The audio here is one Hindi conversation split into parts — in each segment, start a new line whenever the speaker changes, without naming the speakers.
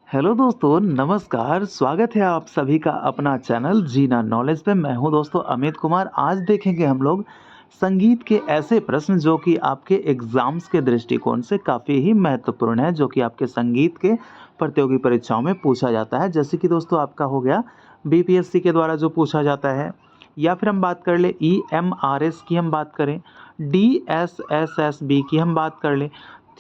हेलो दोस्तों, नमस्कार। स्वागत है आप सभी का अपना चैनल जीना नॉलेज पे। मैं हूं दोस्तों अमित कुमार। आज देखेंगे हम लोग संगीत के ऐसे प्रश्न जो कि आपके एग्जाम्स के दृष्टिकोण से काफ़ी ही महत्वपूर्ण है, जो कि आपके संगीत के प्रतियोगी परीक्षाओं में पूछा जाता है। जैसे कि दोस्तों आपका हो गया बीपीएससी के द्वारा जो पूछा जाता है, या फिर हम बात कर ले ईएमआरएस की हम बात करें, डीएसएसएसबी की हम बात कर लें,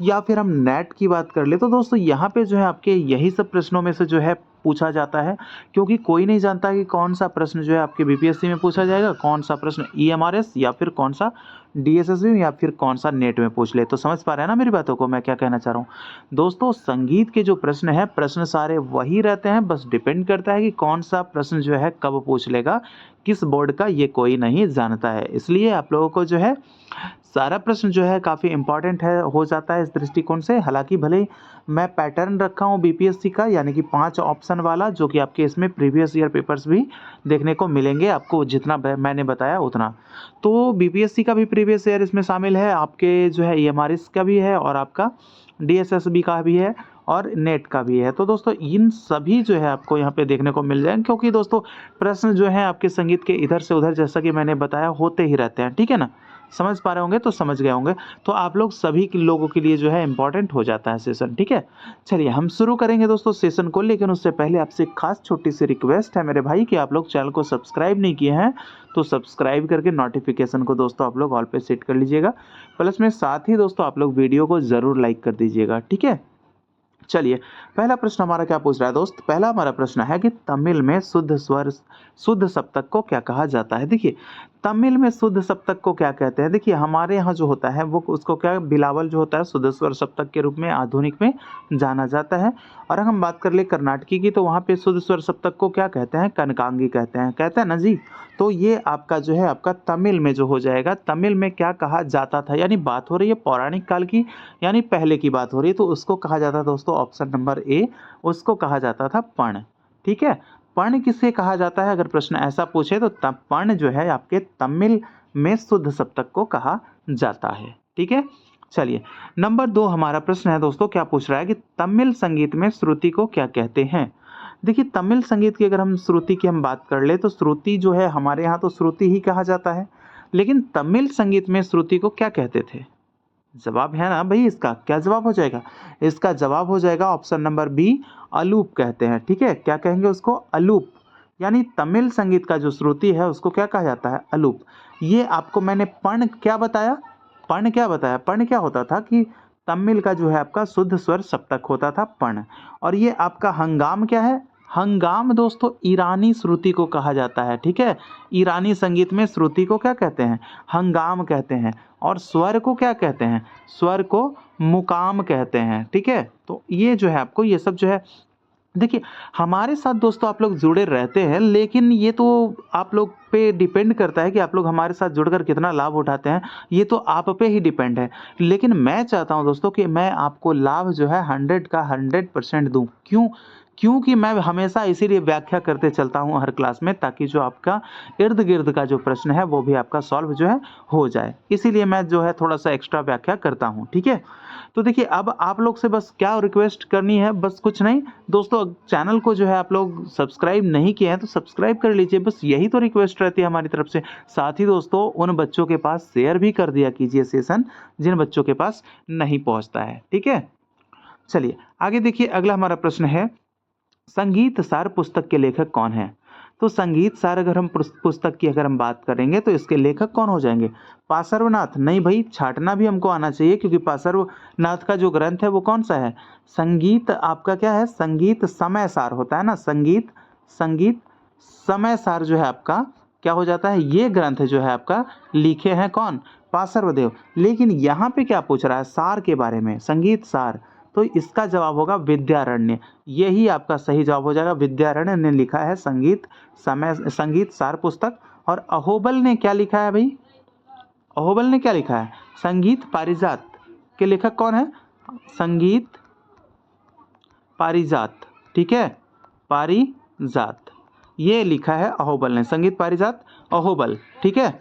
या फिर हम नेट की बात कर ले। तो दोस्तों यहाँ पे जो है आपके यही सब प्रश्नों में से जो है पूछा जाता है, क्योंकि कोई नहीं जानता कि कौन सा प्रश्न जो है आपके बीपीएससी में पूछा जाएगा, कौन सा प्रश्न ईएमआरएस या फिर कौन सा डीएसएसबी या फिर कौन सा नेट में पूछ ले। तो समझ पा रहे हैं ना मेरी बातों को, मैं क्या कहना चाह रहा हूँ। दोस्तों संगीत के जो प्रश्न है, प्रश्न सारे वही रहते हैं, बस डिपेंड करता है कि कौन सा प्रश्न जो है कब पूछ लेगा, किस बोर्ड का, ये कोई नहीं जानता है। इसलिए आप लोगों को जो है सारा प्रश्न जो है काफ़ी इंपॉर्टेंट है हो जाता है इस दृष्टिकोण से। हालांकि भले ही मैं पैटर्न रखा हूँ बीपीएससी का, यानी कि 5 ऑप्शन वाला, जो कि आपके इसमें प्रीवियस ईयर पेपर्स भी देखने को मिलेंगे आपको, जितना मैंने बताया उतना। तो बीपीएससी का भी प्रीवियस ईयर इसमें शामिल है, आपके जो है ईएमआरएस का भी है, और आपका डीएसएसबी का भी है, और नेट का भी है। तो दोस्तों इन सभी जो है आपको यहाँ पे देखने को मिल जाएंगे, क्योंकि दोस्तों प्रश्न जो है आपके संगीत के इधर से उधर, जैसा कि मैंने बताया, होते ही रहते हैं। ठीक है ना, समझ पा रहे होंगे तो समझ गए होंगे। तो आप लोग सभी के लोगों के लिए जो है इंपॉर्टेंट हो जाता है सेशन। ठीक है, चलिए हम शुरू करेंगे दोस्तों सेशन को, लेकिन उससे पहले आपसे एक खास छोटी सी रिक्वेस्ट है मेरे भाई, कि आप लोग चैनल को सब्सक्राइब नहीं किए हैं तो सब्सक्राइब करके नोटिफिकेशन को दोस्तों आप लोग ऑल पे सेट कर लीजिएगा। प्लस में साथ ही दोस्तों आप लोग वीडियो को ज़रूर लाइक कर दीजिएगा। ठीक है, चलिए पहला प्रश्न हमारा क्या पूछ रहा है दोस्त। पहला हमारा प्रश्न है कि तमिल में शुद्ध स्वर, शुद्ध सप्तक को क्या कहा जाता है। देखिए तमिल में शुद्ध सप्तक को क्या कहते हैं। देखिए हमारे यहाँ जो होता है वो उसको क्या, बिलावल जो होता है शुद्ध स्वर सप्तक के रूप में आधुनिक में जाना जाता है। और अगर हम बात कर ले कर्नाटकी की, तो वहाँ पे शुद्ध स्वर सप्तक को क्या कहते हैं, कनकांगी कहते हैं ना जी। तो ये आपका जो है आपका तमिल में जो हो जाएगा, तमिल में क्या कहा जाता था, यानी बात हो रही है पौराणिक काल की, यानी पहले की बात हो रही है, तो उसको कहा जाता था दोस्तों, ऑप्शन नंबर ए, उसको कहा जाता था पर्ण। ठीक है, पर्ण किसे कहा जाता है, अगर प्रश्न ऐसा पूछे तो पर्ण जो है आपके तमिल में शुद्ध सप्तक को कहा जाता है। ठीक है, चलिए नंबर 2 हमारा प्रश्न है दोस्तों, क्या पूछ रहा है कि तमिल संगीत में श्रुति को क्या कहते हैं। देखिए तमिल संगीत की अगर हम श्रुति की हम बात कर ले, तो श्रुति जो है हमारे यहाँ तो श्रुति ही कहा जाता है, लेकिन तमिल संगीत में श्रुति को क्या कहते थे। जवाब है ना भाई, इसका क्या जवाब हो जाएगा, इसका जवाब हो जाएगा ऑप्शन नंबर बी, अलूप कहते हैं। ठीक है, क्या कहेंगे उसको, अलूप। यानी तमिल संगीत का जो श्रुति है उसको क्या कहा जाता है, अलूप। ये आपको मैंने पर्ण क्या बताया, पर्ण क्या बताया, पर्ण क्या होता था कि तमिल का जो है आपका शुद्ध स्वर सप्तक होता था पर्ण। और ये आपका हंगाम क्या है, हंगाम दोस्तों ईरानी श्रुति को कहा जाता है। ठीक है, ईरानी संगीत में श्रुति को क्या कहते हैं, हंगाम कहते हैं। और स्वर को क्या कहते हैं, स्वर को मुकाम कहते हैं। ठीक है, तो ये जो है आपको ये सब जो है, देखिए हमारे साथ दोस्तों आप लोग जुड़े रहते हैं, लेकिन ये तो आप लोग पे डिपेंड करता है कि आप लोग हमारे साथ जुड़कर कितना लाभ उठाते हैं, ये तो आप पे ही डिपेंड है। लेकिन मैं चाहता हूं दोस्तों कि मैं आपको लाभ जो है 100 का 100% दूं। क्यों, क्योंकि मैं हमेशा इसीलिए व्याख्या करते चलता हूं हर क्लास में, ताकि जो आपका इर्द गिर्द का जो प्रश्न है वो भी आपका सॉल्व जो है हो जाए। इसीलिए मैं जो है थोड़ा सा एक्स्ट्रा व्याख्या करता हूं। ठीक है, तो देखिए अब आप लोग से बस क्या रिक्वेस्ट करनी है, बस कुछ नहीं दोस्तों, चैनल को जो है आप लोग सब्सक्राइब नहीं किए हैं तो सब्सक्राइब कर लीजिए, बस यही तो रिक्वेस्ट रहती है हमारी तरफ से। साथ ही दोस्तों उन बच्चों के पास शेयर भी कर दिया कीजिए सेशन, जिन बच्चों के पास नहीं पहुंचता है। ठीक है, चलिए आगे देखिए, अगला हमारा प्रश्न है, संगीत सार पुस्तक के लेखक कौन है। तो संगीत सार अगर हम पुस्तक की अगर हम बात करेंगे तो इसके लेखक कौन हो जाएंगे, पार्श्वनाथ। नहीं भाई, छाटना भी हमको आना चाहिए, क्योंकि पार्श्वनाथ का जो ग्रंथ है वो कौन सा है, संगीत आपका क्या है, संगीत समय सार होता है ना, संगीत संगीत समय सार जो है आपका क्या हो जाता है, ये ग्रंथ जो है आपका लिखे हैं कौन, पार्श्वदेव। लेकिन यहाँ पे क्या पूछ रहा है, सार के बारे में, संगीत सार, तो इसका जवाब होगा विद्यारण्य। यही आपका सही जवाब हो जाएगा, विद्यारण्य ने लिखा है संगीत सार पुस्तक। और अहोबल ने क्या लिखा है भाई, अहोबल ने क्या लिखा है, संगीत पारिजात के लेखक कौन है, संगीत पारिजात। ठीक है, पारिजात ये लिखा है अहोबल ने, संगीत पारिजात अहोबल। ठीक है,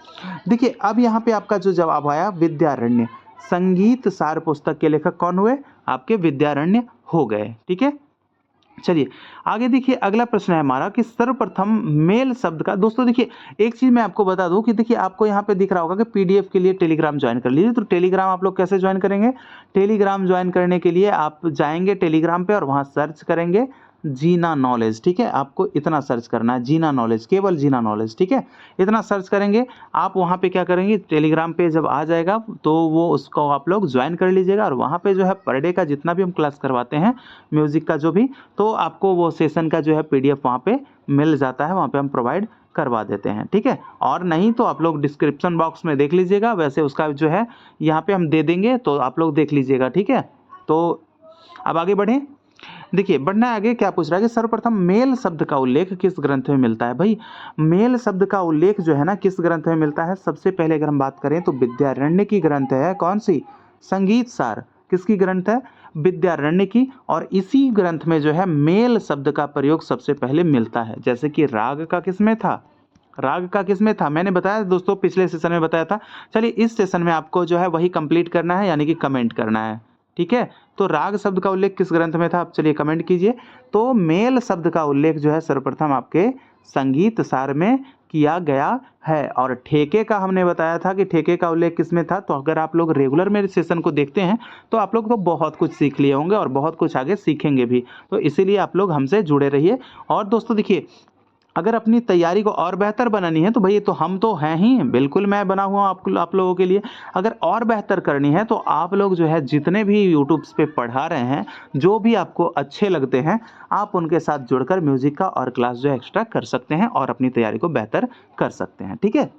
देखिए अब यहाँ पे आपका जो जवाब आया विद्यारण्य, संगीत सार पुस्तक के लेखक कौन हुए, आपके विद्यारण्य हो गए। ठीक है, चलिए आगे देखिए, अगला प्रश्न है हमारा कि सर्वप्रथम मेल शब्द का, दोस्तों देखिए एक चीज मैं आपको बता दूं कि देखिए आपको यहाँ पे दिख रहा होगा कि पीडीएफ के लिए टेलीग्राम ज्वाइन कर लीजिए। तो टेलीग्राम आप लोग कैसे ज्वाइन करेंगे? टेलीग्राम ज्वाइन करने के लिए आप जाएंगे टेलीग्राम पे और वहां सर्च करेंगे जीना नॉलेज। ठीक है, आपको इतना सर्च करना है, जीना नॉलेज, केवल जीना नॉलेज। ठीक है, इतना सर्च करेंगे आप। वहाँ पे क्या करेंगे, टेलीग्राम पे जब आ जाएगा तो वो उसको आप लोग ज्वाइन कर लीजिएगा। और वहाँ पे जो है पर डे का जितना भी हम क्लास करवाते हैं म्यूजिक का जो भी, तो आपको वो सेशन का जो है पीडीएफ वहाँ पे मिल जाता है, वहाँ पे हम प्रोवाइड करवा देते हैं। ठीक है, और नहीं तो आप लोग डिस्क्रिप्शन बॉक्स में देख लीजिएगा, वैसे उसका जो है यहाँ पे हम दे देंगे, तो आप लोग देख लीजिएगा। ठीक है, तो अब आगे बढ़ें। देखिए बढ़ना है आगे, क्या पूछ रहा है कि सर्वप्रथम मेल शब्द का उल्लेख किस ग्रंथ में मिलता है? भाई मेल शब्द का उल्लेख जो है ना किस ग्रंथ में मिलता है? सबसे पहले अगर हम बात करें तो विद्यारण्य की ग्रंथ है। कौन सी? संगीत सार। किसकी ग्रंथ है? विद्यारण्य की। और इसी ग्रंथ में जो है मेल शब्द का प्रयोग सबसे पहले मिलता है। जैसे कि राग का किसमें था? राग का किसमें था? मैंने बताया दोस्तों, पिछले सेशन में बताया था। चलिए इस सेशन में आपको जो है वही कंप्लीट करना है, यानी कि कमेंट करना है। ठीक है, तो राग शब्द का उल्लेख किस ग्रंथ में था? आप चलिए कमेंट कीजिए। तो मेल शब्द का उल्लेख जो है सर्वप्रथम आपके संगीत सार में किया गया है। और ठेके का हमने बताया था कि ठेके का उल्लेख किसमें था। तो अगर आप लोग रेगुलर मेरे सेशन को देखते हैं तो आप लोग तो बहुत कुछ सीख लिए होंगे और बहुत कुछ आगे सीखेंगे भी। तो इसीलिए आप लोग हमसे जुड़े रहिए। और दोस्तों देखिए, अगर अपनी तैयारी को और बेहतर बनानी है तो भई तो हम तो हैं ही, बिल्कुल मैं बना हुआ आप लोगों के लिए। अगर और बेहतर करनी है तो आप लोग जो है जितने भी यूट्यूब पे पढ़ा रहे हैं, जो भी आपको अच्छे लगते हैं, आप उनके साथ जुड़कर म्यूजिक का और क्लास जो एक्स्ट्रा कर सकते हैं और अपनी तैयारी को बेहतर कर सकते हैं। ठीक है,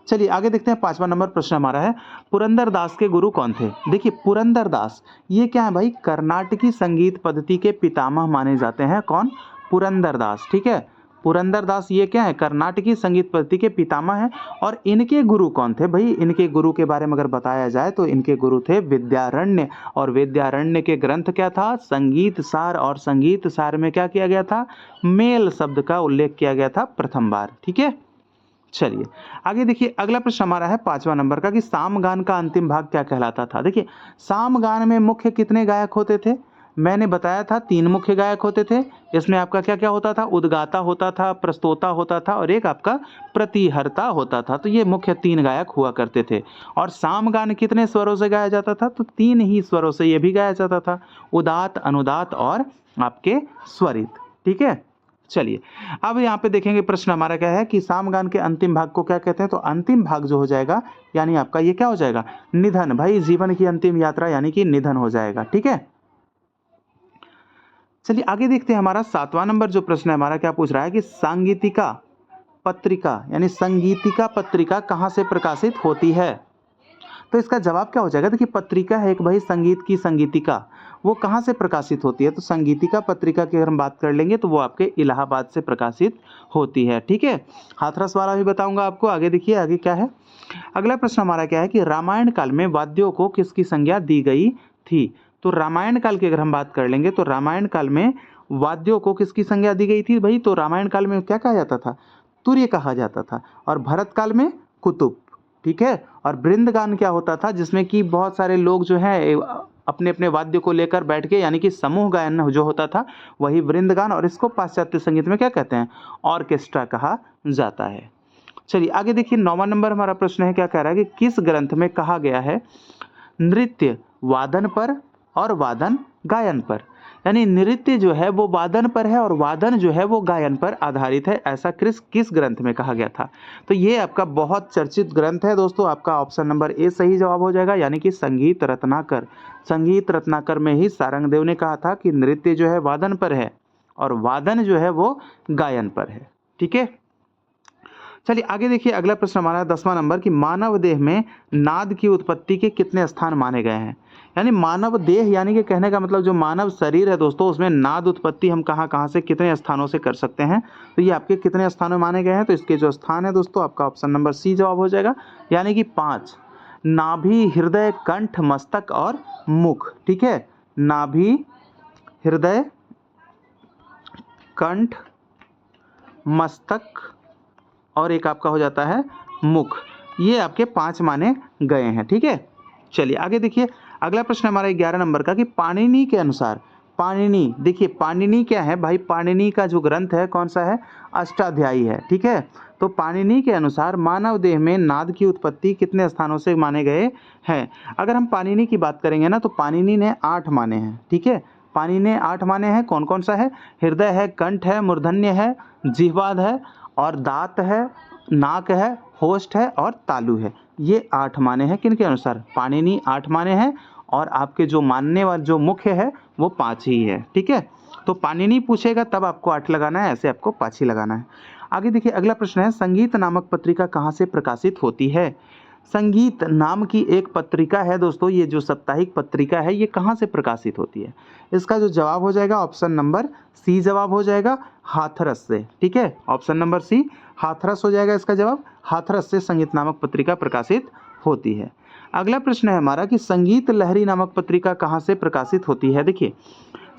चलिए आगे देखते हैं। 5वां नंबर प्रश्न हमारा है, पुरंदर दास के गुरु कौन थे? देखिए पुरंदर दास ये क्या है भाई? कर्नाटकी संगीत पद्धति के पितामह माने जाते हैं। कौन? पुरंदर दास। ठीक है, पुरंदर दास ये क्या है? कर्नाटकी संगीत पद्धति के पितामह हैं। और इनके गुरु कौन थे भाई? इनके गुरु के बारे में अगर बताया जाए तो इनके गुरु थे विद्यारण्य। और विद्यारण्य के ग्रंथ क्या था? संगीत सार। और संगीत सार में क्या किया गया था? मेल शब्द का उल्लेख किया गया था प्रथम बार। ठीक है, चलिए आगे देखिए। अगला प्रश्न हमारा है 5वां नंबर का कि सामगान का अंतिम भाग क्या कहलाता था? देखिए सामगान में मुख्य कितने गायक होते थे? मैंने बताया था 3 मुख्य गायक होते थे। इसमें आपका क्या क्या होता था? उद्गाता होता था, प्रस्तोता होता था और एक आपका प्रतिहर्ता होता था। तो ये मुख्य 3 गायक हुआ करते थे। और सामगान कितने स्वरों से गाया जाता था? तो 3 ही स्वरों से ये भी गाया जाता था, उदात, अनुदात और आपके स्वरित। ठीक है, चलिए अब यहाँ पे देखेंगे प्रश्न हमारा क्या है कि सामगान के अंतिम भाग को क्या कहते हैं? तो अंतिम भाग जो हो जाएगा यानी आपका ये क्या हो जाएगा? निधन। भाई जीवन की अंतिम यात्रा यानी कि निधन हो जाएगा। ठीक है, चलिए आगे देखते हैं। हमारा 7वां नंबर जो प्रश्न है हमारा क्या पूछ रहा है कि सांगीतिका पत्रिका यानी संगीतिका पत्रिका कहाँ से प्रकाशित होती है? तो इसका जवाब क्या हो जाएगा? देखिए पत्रिका है एक भाई, संगीत की संगीतिका, वो कहाँ से प्रकाशित होती है? तो संगीतिका पत्रिका की अगर हम बात कर लेंगे तो वो आपके इलाहाबाद से प्रकाशित होती है। ठीक है, हाथरस वाला भी बताऊंगा आपको। आगे देखिए, आगे क्या है। अगला प्रश्न हमारा क्या है कि रामायण काल में वाद्यों को किसकी संज्ञा दी गई थी? तो रामायण काल की अगर हम बात कर लेंगे तो रामायण काल में वाद्यों को किसकी संज्ञा दी गई थी भाई? तो रामायण काल में क्या कहा जाता था? तुर्य कहा जाता था। और भरत काल में कुतुब। ठीक है, और वृंदगान क्या होता था? जिसमें कि बहुत सारे लोग जो है अपने अपने वाद्य को लेकर बैठ के, यानी कि समूह गायन जो होता था वही वृंदगान। और इसको पाश्चात्य संगीत में क्या कहते हैं? ऑर्केस्ट्रा कहा जाता है। चलिए आगे देखिए। 9वां नंबर हमारा प्रश्न है, क्या कह रहा है कि किस ग्रंथ में कहा गया है नृत्य वादन पर और वादन गायन पर? यानी नृत्य जो है वो वादन पर है और वादन जो है वो गायन पर आधारित है, ऐसा किस ग्रंथ में कहा गया था? तो ये आपका बहुत चर्चित ग्रंथ है दोस्तों। आपका ऑप्शन नंबर ए सही जवाब हो जाएगा, यानी कि संगीत रत्नाकर। संगीत रत्नाकर में ही सारंगदेव ने कहा था कि नृत्य जो है वादन पर है और वादन जो है वो गायन पर है। ठीक है, चलिए आगे देखिए। अगला प्रश्न हमारा 10वां नंबर कि मानव देह में नाद की उत्पत्ति के कितने स्थान माने गए हैं? यानी मानव देह यानी कि कहने का मतलब जो मानव शरीर है दोस्तों, उसमें नाद उत्पत्ति हम कहाँ कहाँ से कितने स्थानों से कर सकते हैं? तो ये आपके कितने स्थानों में माने गए हैं? तो इसके जो स्थान है दोस्तों आपका ऑप्शन नंबर सी जवाब हो जाएगा, यानी कि 5। नाभि, हृदय, कंठ, मस्तक और मुख। ठीक है, नाभि, हृदय, कंठ, मस्तक और एक आपका हो जाता है मुख। ये आपके 5 माने गए हैं। ठीक है, चलिए आगे देखिए। अगला प्रश्न हमारा 11 नंबर का कि पाणिनि के अनुसार पाणिनि, देखिए पाणिनि क्या है भाई, पाणिनि का जो ग्रंथ है कौन सा है, अष्टाध्यायी है, ठीक है। तो पाणिनि के अनुसार मानव देह में नाद की उत्पत्ति कितने स्थानों से माने गए हैं। अगर हम पाणिनि की बात करेंगे ना तो पाणिनि ने 8 माने हैं, ठीक है। पाणिनि ने 8 माने हैं, कौन कौन सा है, हृदय है, कंठ है, मूर्धन्य है, जिह्वाद है और दांत है, नाक है, होष्ठ है और तालु है। ये 8 माने हैं, किनके अनुसार, पाणिनि 8 माने हैं और आपके जो मानने वाले जो मुख्य है वो 5 ही है, ठीक है। तो पाणिनि पूछेगा तब आपको 8 लगाना है, ऐसे आपको 5 ही लगाना है। आगे देखिए अगला प्रश्न है, संगीत नामक पत्रिका कहाँ से प्रकाशित होती है। संगीत नाम की एक पत्रिका है दोस्तों, ये जो साप्ताहिक पत्रिका है ये कहाँ से प्रकाशित होती है। इसका जो जवाब हो जाएगा ऑप्शन नंबर सी जवाब हो जाएगा, हाथरस से, ठीक है। ऑप्शन नंबर सी हाथरस हो जाएगा इसका जवाब, हाथरस से संगीत नामक पत्रिका प्रकाशित होती है। अगला प्रश्न है हमारा कि संगीत लहरी नामक पत्रिका कहाँ से प्रकाशित होती है। देखिए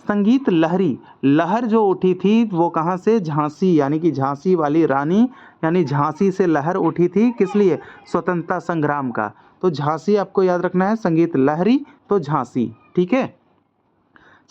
संगीत लहरी, लहर जो उठी थी वो कहाँ से, झांसी, यानी कि झांसी वाली रानी, यानी झांसी से लहर उठी थी, किस लिए, स्वतंत्रता संग्राम का। तो झांसी आपको याद रखना है, संगीत लहरी तो झांसी, ठीक है।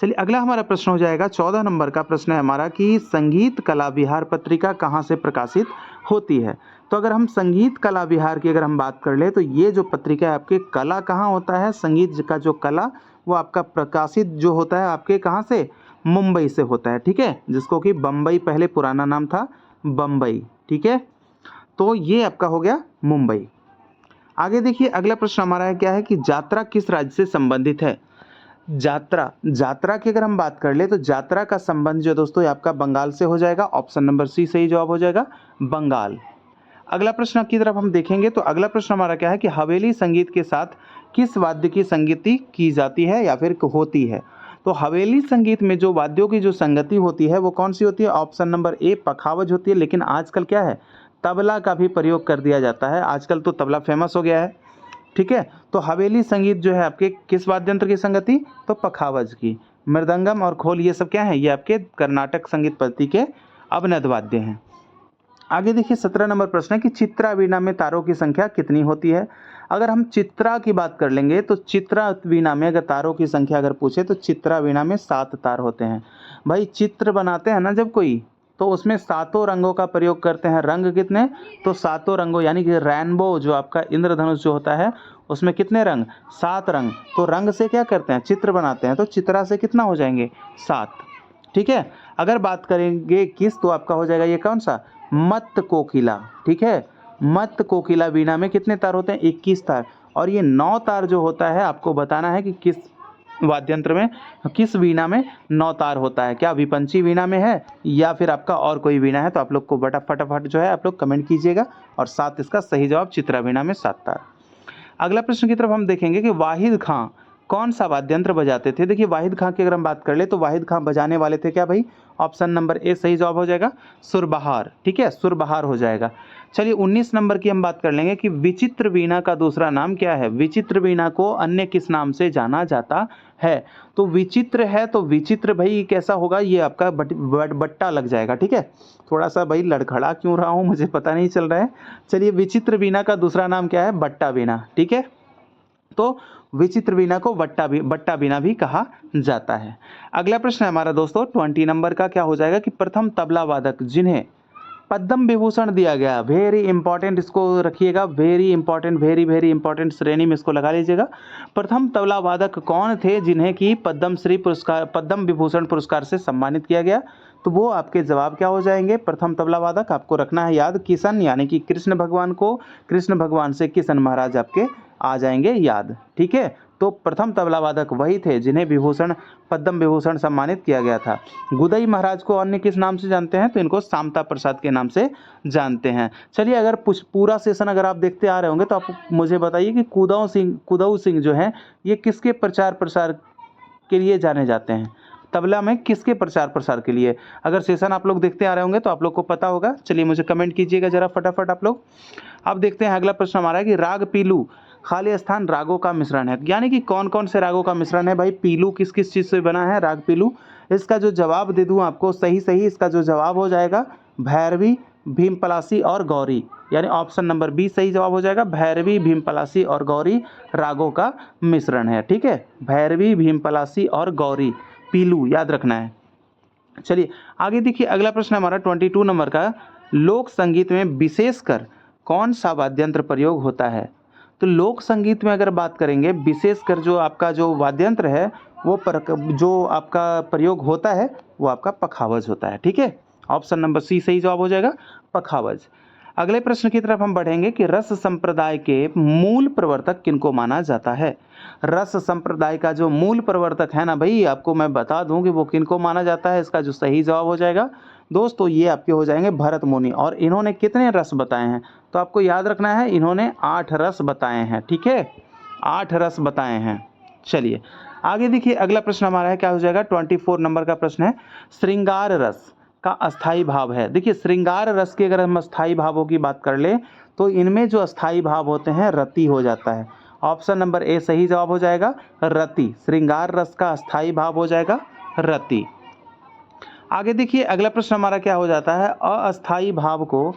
चलिए अगला हमारा प्रश्न हो जाएगा 14 नंबर का प्रश्न है हमारा कि संगीत कला विहार पत्रिका कहाँ से प्रकाशित होती है। तो अगर हम संगीत कला विहार की अगर हम बात कर ले तो ये जो पत्रिका है आपके कला कहाँ होता है, संगीत का जो कला वो आपका प्रकाशित जो होता है आपके कहाँ से, मुंबई से होता है, ठीक है, जिसको कि बम्बई पहले पुराना नाम था बम्बई, ठीक है। तो ये आपका हो गया मुंबई। आगे देखिए अगला प्रश्न हमारा है क्या है कि यात्रा किस राज्य से संबंधित है। यात्रा, यात्रा की अगर हम बात कर ले तो यात्रा का संबंध जो दोस्तों आपका बंगाल से हो जाएगा, ऑप्शन नंबर सी सही जवाब हो जाएगा, बंगाल। अगला प्रश्न की तरफ हम देखेंगे तो अगला प्रश्न हमारा क्या है कि हवेली संगीत के साथ किस वाद्य की संगति की जाती है या फिर होती है। तो हवेली संगीत में जो वाद्यों की जो संगति होती है वो कौन सी होती है, ऑप्शन नंबर ए पखावज होती है, लेकिन आजकल क्या है, तबला का भी प्रयोग कर दिया जाता है, आजकल तो तबला फेमस हो गया है, ठीक है। तो हवेली संगीत जो है आपके किस वाद्य यंत्र की संगति, तो पखावज की। मृदंगम और खोल ये सब क्या है, ये आपके कर्नाटक संगीत पद्धति के अवनद वाद्य हैं। आगे देखिए 17 नंबर प्रश्न है कि चित्रा वीणा में तारों की संख्या कितनी होती है। अगर हम चित्रा की बात कर लेंगे तो चित्रा वीणा में अगर तारों की संख्या अगर पूछे तो चित्रा वीणा में 7 तार होते हैं। भाई चित्र बनाते हैं ना जब कोई, तो उसमें 7 रंगों का प्रयोग करते हैं, रंग कितने, तो 7 रंगों, यानी कि रेनबो जो आपका इंद्रधनुष जो होता है उसमें कितने रंग, 7 रंग। तो रंग से क्या करते हैं, चित्र बनाते हैं, तो चित्रा से कितना हो जाएंगे, 7, ठीक है। अगर बात करेंगे किस, तो आपका हो जाएगा ये कौन सा, मत्त कोकिला, ठीक है। मत्त कोकिला वीणा में कितने तार होते हैं, 21 तार। और ये 9 तार जो होता है आपको बताना है कि किस वाद्यंत्र में, किस वीणा में 9 तार होता है, क्या विपंची वीणा में है या फिर आपका और कोई वीणा है। तो आप लोग को फटाफट जो है आप लोग कमेंट कीजिएगा, और 7 इसका सही जवाब, चित्रा वीणा में 7 तार। अगला प्रश्न की तरफ हम देखेंगे कि वाहिद खां कौन सा वाद्यंत्र बजाते थे। देखिए वाहिद खां की अगर हम बात कर ले तो वाहिद खां बजाने वाले थे क्या भाई, ऑप्शन नंबर ए सही जवाब हो जाएगा, सुरबहार, ठीक है, सुरबहार हो जाएगा। चलिए 19 नंबर की हम बात कर लेंगे कि विचित्र वीणा का दूसरा नाम क्या है। विचित्र वीणा को अन्य किस नाम से जाना जाता है। तो विचित्र है तो विचित्र भाई कैसा होगा, ये आपका बट्टा लग जाएगा, ठीक है। थोड़ा सा भाई लड़खड़ा क्यों रहा हूँ मुझे पता नहीं चल रहा है। चलिए विचित्र वीणा का दूसरा नाम क्या है, बट्टा वीणा, ठीक है। तो विचित्र वीणा को बट्टा वीणा भी कहा जाता है। अगला प्रश्न है हमारा दोस्तों 20 नंबर का, क्या हो जाएगा कि प्रथम तबला वादक जिन्हें पद्म विभूषण दिया गया, वेरी इंपॉर्टेंट, इसको रखिएगा, वेरी इंपॉर्टेंट, वेरी इंपॉर्टेंट श्रेणी में इसको लगा लीजिएगा। प्रथम तबला वादक कौन थे जिन्हें कि पद्म विभूषण पुरस्कार से सम्मानित किया गया। तो वो आपके जवाब क्या हो जाएंगे, प्रथम तबला वादक आपको रखना है याद, किशन, यानी कि कृष्ण भगवान को, कृष्ण भगवान से किशन महाराज आपके आ जाएंगे याद, ठीक है। तो प्रथम तबला वादक वही थे जिन्हें पद्म विभूषण सम्मानित किया गया था। गुदई महाराज को अन्य किस नाम से जानते हैं, तो इनको शामता प्रसाद के नाम से जानते हैं। चलिए अगर पूरा सेशन अगर आप देखते आ रहे होंगे तो आप मुझे बताइए कि कुदऊ सिंह जो है ये किसके प्रचार प्रसार के लिए जाने जाते हैं, तबला में किसके प्रचार प्रसार के लिए। अगर सेशन आप लोग देखते आ रहे होंगे तो आप लोग को पता होगा। चलिए मुझे कमेंट कीजिएगा जरा फटाफट आप लोग। अब देखते हैं अगला प्रश्न हमारा है कि राग पीलू खाली स्थान रागों का मिश्रण है, यानी कि कौन कौन से रागों का मिश्रण है भाई। पीलू किस किस चीज़ से बना है, राग पीलू। इसका जो जवाब दे दूं आपको सही इसका जो जवाब हो जाएगा भैरवी, भीमपलासी और गौरी, यानी ऑप्शन नंबर बी सही जवाब हो जाएगा। भैरवी, भीमपलासी और गौरी रागों का मिश्रण है, ठीक है। भैरवी, भीमपलासी और गौरी पीलू, याद रखना है। चलिए आगे देखिए, अगला प्रश्न हमारा 22 नंबर का, लोक संगीत में विशेषकर कौन सा वाद्य यंत्र प्रयोग होता है? तो लोक संगीत में अगर बात करेंगे, विशेषकर जो आपका जो वाद्य यंत्र है वो जो आपका प्रयोग होता है वो आपका पखावज होता है। ठीक है, ऑप्शन नंबर सी सही जवाब हो जाएगा, पखावज। अगले प्रश्न की तरफ हम बढ़ेंगे कि रस संप्रदाय के मूल प्रवर्तक किनको माना जाता है? रस संप्रदाय का जो मूल प्रवर्तक है ना भाई, आपको मैं बता दूं कि वो किनको माना जाता है। इसका जो सही जवाब हो जाएगा दोस्तों, ये आपके हो जाएंगे भरत मुनि। और इन्होंने कितने रस बताए हैं? तो आपको याद रखना है, इन्होंने 8 रस बताए हैं। ठीक है, 8 रस बताए हैं। चलिए आगे देखिए, अगला प्रश्न हमारा है, क्या हो जाएगा? 24 नंबर का प्रश्न है, श्रृंगार रस का अस्थाई भाव है। देखिए श्रृंगार रस के अगर हम अस्थाई भावों की बात कर ले तो इनमें जो अस्थाई भाव होते हैं रति हो जाता है। ऑप्शन नंबर ए सही जवाब हो जाएगा, रति। श्रृंगार रस का अस्थाई भाव हो जाएगा रति। आगे देखिए, अगला प्रश्न हमारा क्या हो जाता है, अस्थाई भाव को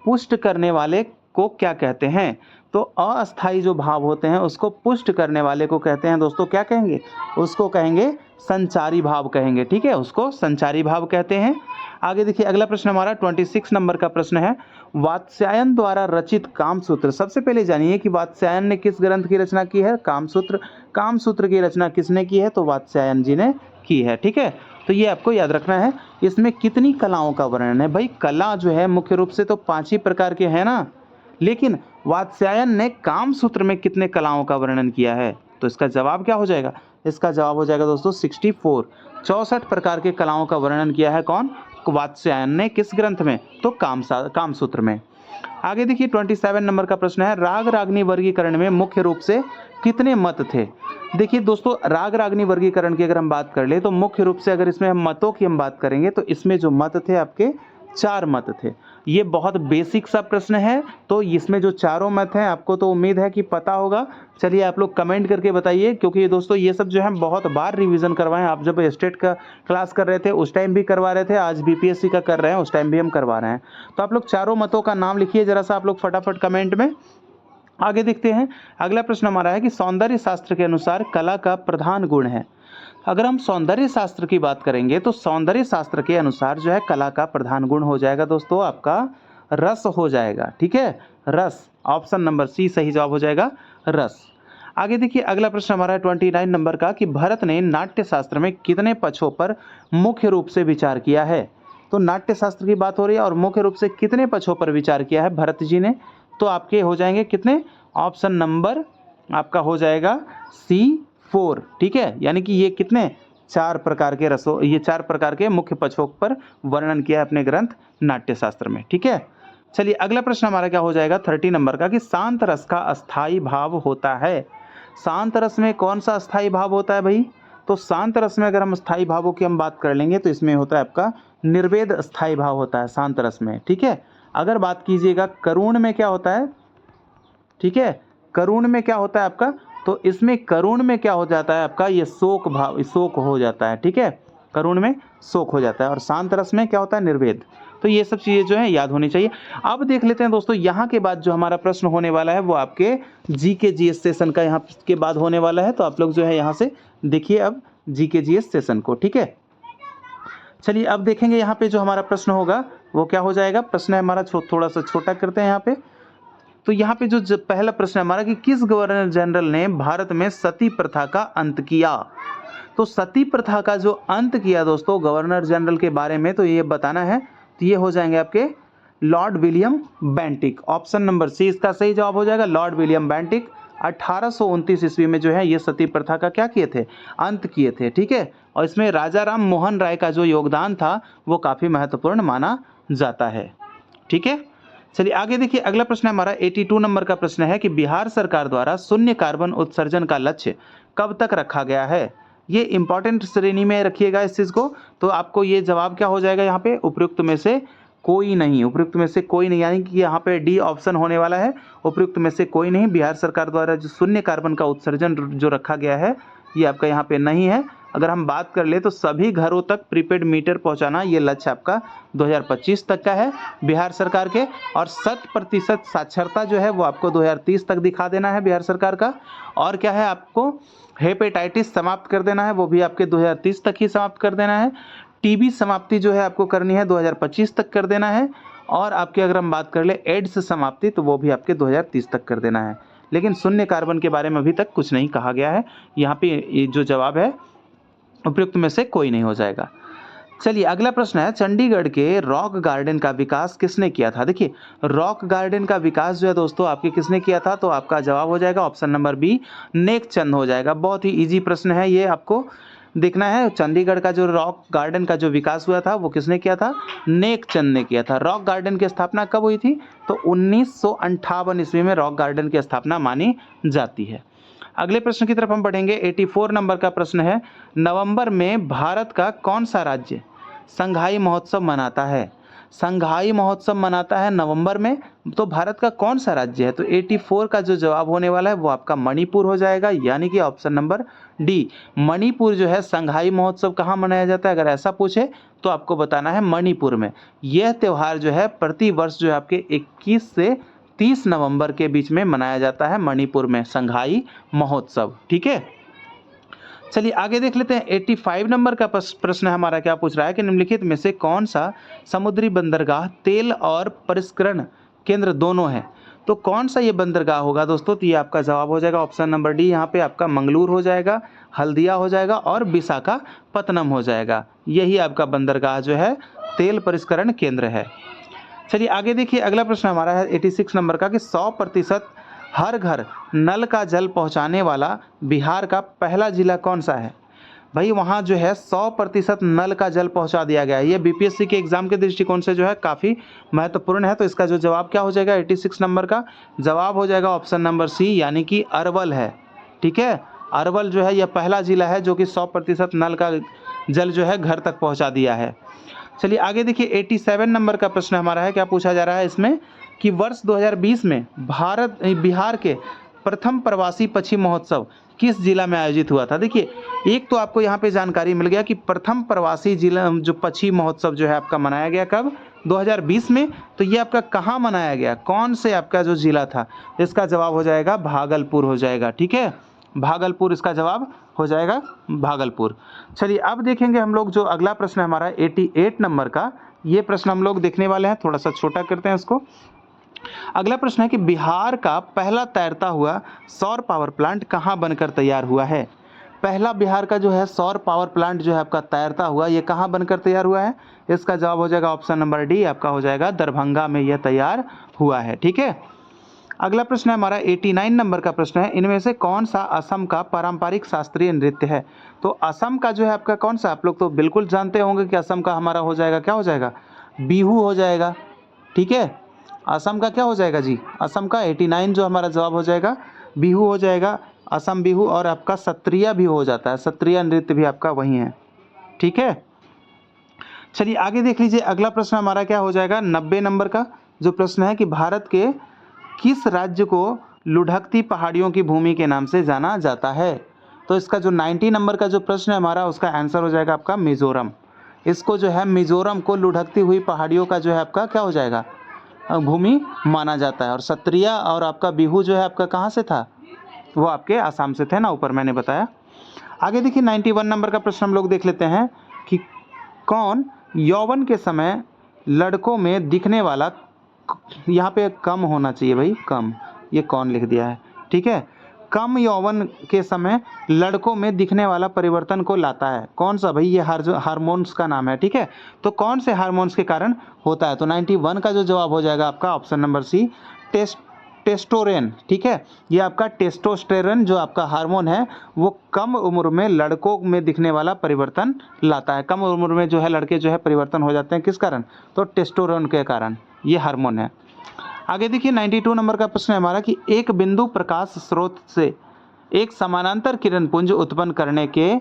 पुष्ट करने वाले को क्या कहते हैं? तो अस्थाई जो भाव होते हैं उसको पुष्ट करने वाले को कहते हैं दोस्तों, क्या कहेंगे? उसको कहेंगे संचारी भाव कहेंगे। ठीक है, उसको संचारी भाव कहते हैं। आगे देखिए, अगला प्रश्न हमारा 26 नंबर का प्रश्न है, वात्स्यायन द्वारा रचित कामसूत्र। सबसे पहले जानिए कि वात्स्यायन ने किस ग्रंथ की रचना की है? कामसूत्र। कामसूत्र की रचना किसने की है? तो वात्स्यायन जी ने की है। ठीक है, तो ये आपको याद रखना है। इसमें कितनी कलाओं का वर्णन है? भाई कला जो है मुख्य रूप से तो 5 ही प्रकार के हैं ना, लेकिन वात्स्यायन ने कामसूत्र में कितने कलाओं का वर्णन किया है? तो इसका जवाब क्या हो जाएगा? इसका जवाब हो जाएगा दोस्तों 64। 64 प्रकार के कलाओं का वर्णन किया है कौन? वात्स्यायन ने। किस ग्रंथ में? तो कामसूत्र में। आगे देखिए, 27 नंबर का प्रश्न है, राग रागनी वर्गीकरण में मुख्य रूप से कितने मत थे? देखिए दोस्तों, राग रागनी वर्गीकरण की अगर हम बात कर ले तो मुख्य रूप से अगर इसमें हम मतों की हम बात करेंगे तो इसमें जो मत थे आपके 4 मत थे। ये बहुत बेसिक सा प्रश्न है, तो इसमें जो चारों मत हैं आपको तो उम्मीद है कि पता होगा। चलिए आप लोग कमेंट करके बताइए, क्योंकि दोस्तों ये सब जो है बहुत बार रिवीजन करवाएं। आप जब स्टेट का क्लास कर रहे थे उस टाइम भी करवा रहे थे, आज बीपीएससी का कर रहे हैं उस टाइम भी हम करवा रहे हैं। तो आप लोग चारों मतों का नाम लिखिए जरा सा आप लोग फटाफट कमेंट में। आगे देखते हैं, अगला प्रश्न हमारा है कि सौंदर्य शास्त्र के अनुसार कला का प्रधान गुण है। अगर हम सौंदर्य शास्त्र की बात करेंगे तो सौंदर्य शास्त्र के अनुसार जो है कला का प्रधान गुण हो जाएगा दोस्तों आपका रस हो जाएगा। ठीक है, रस। ऑप्शन नंबर सी सही जवाब हो जाएगा, रस। आगे देखिए, अगला प्रश्न हमारा है 29 नंबर का कि भरत ने नाट्य शास्त्र में कितने पक्षों पर मुख्य रूप से विचार किया है? तो नाट्य शास्त्र की बात हो रही है और मुख्य रूप से कितने पक्षों पर विचार किया है भरत जी ने? तो आपके हो जाएंगे कितने? ऑप्शन नंबर आपका हो जाएगा C4। ठीक है, यानी कि ये कितने? 4 प्रकार के रसों, ये 4 प्रकार के मुख्य पक्षों पर वर्णन किया है अपने ग्रंथ नाट्य शास्त्र में। ठीक है, चलिए अगला प्रश्न हमारा क्या हो जाएगा 30 नंबर का कि शांत रस का अस्थाई भाव होता है। शांत रस में कौन सा अस्थाई भाव होता है भाई? तो शांत रस में अगर हम अस्थाई भावों की हम बात कर लेंगे तो इसमें होता है आपका निर्वेद अस्थाई भाव होता है शांत रस में। ठीक है, अगर बात कीजिएगा करुण में क्या होता है? ठीक है, करुण में क्या होता है आपका? तो इसमें करुण में क्या हो जाता है आपका? ये शोक भाव, शोक हो जाता है। ठीक है, करुण में शोक हो जाता है और शांत रस में क्या होता है? निर्वेद। तो ये सब चीज़ें जो है याद होनी चाहिए। अब देख लेते हैं दोस्तों, यहाँ के बाद जो हमारा प्रश्न होने वाला है वो आपके जीके जीएस सेशन का यहाँ के बाद होने वाला है। तो आप लोग जो है यहाँ से देखिए अब जीके जीएस सेशन को। ठीक है, चलिए अब देखेंगे यहाँ पे जो हमारा प्रश्न होगा वो क्या हो जाएगा। प्रश्न है हमारा थोड़ा सा छोटा करते हैं यहाँ पे। तो यहाँ पे जो पहला प्रश्न है हमारा कि किस गवर्नर जनरल ने भारत में सती प्रथा का अंत किया? तो सती प्रथा का जो अंत किया दोस्तों गवर्नर जनरल के बारे में तो ये बताना है। तो ये हो जाएंगे आपके Lord William Bentinck. Option number C इसका सही जवाब हो जाएगा, लॉर्ड विलियम बेंटिक। 1829 ईस्वी में जो है ये सती प्रथा का क्या किए थे? अंत किए थे। ठीक है, और इसमें राजा राम मोहन राय का जो योगदान था वो काफ़ी महत्वपूर्ण माना जाता है। ठीक है, चलिए आगे देखिए, अगला प्रश्न है हमारा 82 नंबर का प्रश्न है कि बिहार सरकार द्वारा शून्य कार्बन उत्सर्जन का लक्ष्य कब तक रखा गया है? ये इंपॉर्टेंट श्रेणी में रखिएगा इस चीज़ को। तो आपको ये जवाब क्या हो जाएगा यहाँ पे? उपयुक्त में से कोई नहीं। उपयुक्त में से कोई नहीं, यानी कि यहाँ पे डी ऑप्शन होने वाला है, उपयुक्त में से कोई नहीं। बिहार सरकार द्वारा जो शून्य कार्बन का उत्सर्जन जो रखा गया है ये आपका यहाँ पे नहीं है। अगर हम बात कर ले तो सभी घरों तक प्रीपेड मीटर पहुँचाना ये लक्ष्य आपका 2025 तक का है बिहार सरकार के, और 100% साक्षरता जो है वो आपको 2030 तक दिखा देना है बिहार सरकार का। और क्या है आपको हेपेटाइटिस समाप्त कर देना है, वो भी आपके 2030 तक ही समाप्त कर देना है। टीबी समाप्ति जो है आपको करनी है 2025 तक कर देना है। और आपकी अगर हम बात कर ले एड्स समाप्ति, तो वो भी आपके 2030 तक कर देना है। लेकिन शून्य कार्बन के बारे में अभी तक कुछ नहीं कहा गया है। यहाँ पे ये जो जवाब है उपयुक्त में से कोई नहीं हो जाएगा। चलिए अगला प्रश्न है, चंडीगढ़ के रॉक गार्डन का विकास किसने किया था? देखिए रॉक गार्डन का विकास जो है दोस्तों आपके किसने किया था, तो आपका जवाब हो जाएगा ऑप्शन नंबर बी, नेकचंद हो जाएगा। बहुत ही इजी प्रश्न है ये, आपको देखना है चंडीगढ़ का जो रॉक गार्डन का जो विकास हुआ था वो किसने किया था, नेकचंद ने किया था। रॉक गार्डन की स्थापना कब हुई थी, तो 1958 ईस्वी में रॉक गार्डन की स्थापना मानी जाती है। अगले प्रश्न की तरफ हम बढ़ेंगे। 84 नंबर का प्रश्न है, नवंबर में भारत का कौन सा राज्य संघाई महोत्सव मनाता है? संघाई महोत्सव मनाता है नवंबर में, तो भारत का कौन सा राज्य है? तो 84 का जो जवाब होने वाला है वो आपका मणिपुर हो जाएगा, यानी कि ऑप्शन नंबर डी मणिपुर जो है संघाई महोत्सव कहाँ मनाया जाता है, अगर ऐसा पूछे तो आपको बताना है मणिपुर में। यह त्यौहार जो है प्रति वर्ष जो है आपके 21 से 30 नवंबर के बीच में मनाया जाता है मणिपुर में संघाई महोत्सव। ठीक है, चलिए आगे देख लेते हैं। 85 नंबर का प्रश्न हमारा क्या पूछ रहा है कि निम्नलिखित में से कौन सा समुद्री बंदरगाह तेल और परिष्करण केंद्र दोनों है? तो कौन सा ये बंदरगाह होगा दोस्तों, तो ये आपका जवाब हो जाएगा ऑप्शन नंबर डी। यहाँ पे आपका मंगलूर हो जाएगा, हल्दिया हो जाएगा और विशाखापत्तनम हो जाएगा। यही आपका बंदरगाह जो है तेल परिष्करण केंद्र है। चलिए आगे देखिए, अगला प्रश्न हमारा है 86 नंबर का कि 100% हर घर नल का जल पहुंचाने वाला बिहार का पहला जिला कौन सा है? भाई वहाँ जो है 100% नल का जल पहुंचा दिया गया है। ये बीपीएससी के एग्जाम के दृष्टिकोण से जो है काफ़ी महत्वपूर्ण है। तो इसका जो जवाब क्या हो जाएगा, 86 नंबर का जवाब हो जाएगा ऑप्शन नंबर सी, यानी कि अरवल है। ठीक है, अरवल जो है यह पहला जिला है जो कि 100% नल का जल जो है घर तक पहुँचा दिया है। चलिए आगे देखिए, 87 नंबर का प्रश्न हमारा है, क्या पूछा जा रहा है इसमें कि वर्ष 2020 में बिहार के प्रथम प्रवासी पक्षी महोत्सव किस जिला में आयोजित हुआ था? देखिए एक तो आपको यहाँ पे जानकारी मिल गया कि प्रथम प्रवासी जिला जो पक्षी महोत्सव जो है आपका मनाया गया कब, 2020 में। तो ये आपका कहाँ मनाया गया, कौन से आपका जो जिला था? इसका जवाब हो जाएगा भागलपुर हो जाएगा। ठीक है, भागलपुर इसका जवाब हो जाएगा, भागलपुर। चलिए अब देखेंगे हम लोग जो अगला प्रश्न हमारा 88 नंबर का, ये प्रश्न हम लोग देखने वाले हैं, थोड़ा सा छोटा करते हैं इसको। अगला प्रश्न है कि बिहार का पहला तैरता हुआ सौर पावर प्लांट कहाँ बनकर तैयार हुआ है? पहला बिहार का जो है सौर पावर प्लांट जो है आपका तैरता हुआ, ये कहाँ बनकर तैयार हुआ है? इसका जवाब हो जाएगा ऑप्शन नंबर डी, आपका हो जाएगा दरभंगा में यह तैयार हुआ है। ठीक है, अगला प्रश्न है हमारा 89 नंबर का प्रश्न है, इनमें से कौन सा असम का पारंपरिक शास्त्रीय नृत्य है? तो असम का जो है आपका कौन सा, आप लोग तो बिल्कुल जानते होंगे कि असम का हमारा हो जाएगा, क्या हो जाएगा, बिहू हो जाएगा। ठीक है, असम का क्या हो जाएगा जी, असम का 89 जो हमारा जवाब हो जाएगा बिहू हो जाएगा, असम बिहू। और आपका सत्रिया भी हो जाता है, सत्रिया नृत्य भी आपका वही है। ठीक है, चलिए आगे देख लीजिए, अगला प्रश्न हमारा क्या हो जाएगा 90 नंबर का जो प्रश्न है कि भारत के किस राज्य को लुढ़कती पहाड़ियों की भूमि के नाम से जाना जाता है? तो इसका जो 90 नंबर का जो प्रश्न है हमारा, उसका आंसर हो जाएगा आपका मिजोरम। इसको जो है मिजोरम को लुढ़कती हुई पहाड़ियों का जो है आपका क्या हो जाएगा, भूमि माना जाता है। और सत्रिया और आपका बिहू जो है आपका कहाँ से था, वो आपके आसाम से थे ना, ऊपर मैंने बताया। आगे देखिए 91 नंबर का प्रश्न हम लोग देख लेते हैं कि कौन यौवन के समय लड़कों में दिखने वाला, यहाँ पे कम होना चाहिए भाई, कम, ये कौन लिख दिया है। ठीक है, कम यौवन के समय लड़कों में दिखने वाला परिवर्तन को लाता है, कौन सा भाई, ये हार्मोन्स का नाम है। ठीक है, तो कौन से हार्मोन्स के कारण होता है? तो 91 का जो जवाब हो जाएगा आपका ऑप्शन नंबर सी, टेस्टोस्टेरोन। ठीक है, ये आपका टेस्टोस्टेरोन जो आपका हार्मोन है वो कम उम्र में लड़कों में दिखने वाला परिवर्तन लाता है। कम उम्र में जो है लड़के जो है परिवर्तन हो जाते हैं, किस कारण, तो टेस्टोस्टेरोन के कारण, ये हार्मोन है। आगे देखिए 92 नंबर का प्रश्न है हमारा कि एक बिंदु प्रकाश स्रोत से एक समानांतर किरण पुंज उत्पन्न करने के